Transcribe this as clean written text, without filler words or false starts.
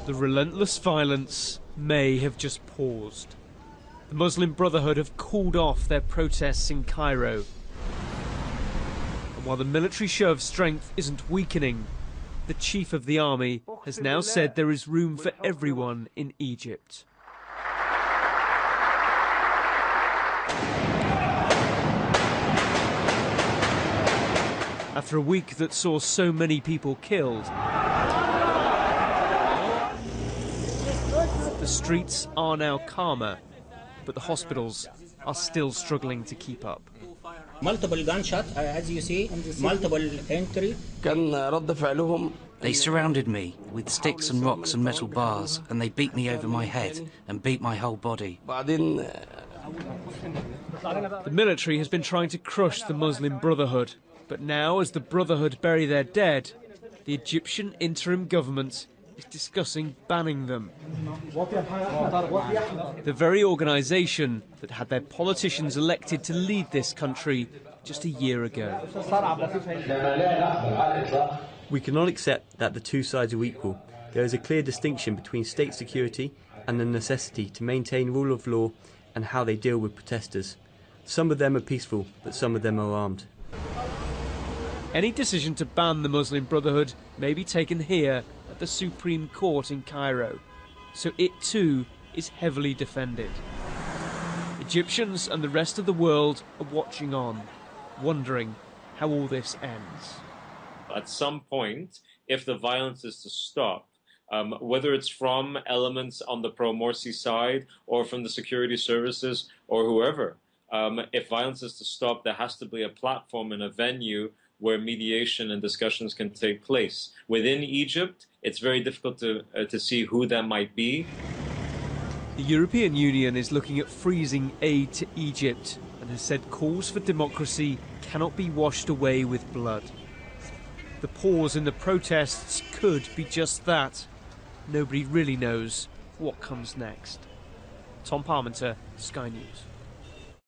The relentless violence may have just paused. The Muslim Brotherhood have called off their protests in Cairo. And while the military show of strength isn't weakening, the chief of the army has now said there is room for everyone in Egypt. After a week that saw so many people killed, the streets are now calmer, but the hospitals are still struggling to keep up. Multiple gunshots, as you see, multiple entry. They surrounded me with sticks and rocks and metal bars, and they beat me over my head and beat my whole body. The military has been trying to crush the Muslim Brotherhood, but now, as the Brotherhood bury their dead, the Egyptian interim government is discussing banning them. The very organisation that had their politicians elected to lead this country just a year ago. We cannot accept that the two sides are equal. There is a clear distinction between state security and the necessity to maintain rule of law and how they deal with protesters. Some of them are peaceful, but some of them are armed. Any decision to ban the Muslim Brotherhood may be taken here at the Supreme Court in Cairo, so it too is heavily defended. Egyptians and the rest of the world are watching on, wondering how all this ends. At some point, if the violence is to stop, whether it's from elements on the pro-Morsi side or from the security services or whoever, if violence is to stop, there has to be a platform and a venue where mediation and discussions can take place. Within Egypt, it's very difficult to see who that might be. The European Union is looking at freezing aid to Egypt and has said calls for democracy cannot be washed away with blood. The pause in the protests could be just that. Nobody really knows what comes next. Tom Parmenter, Sky News.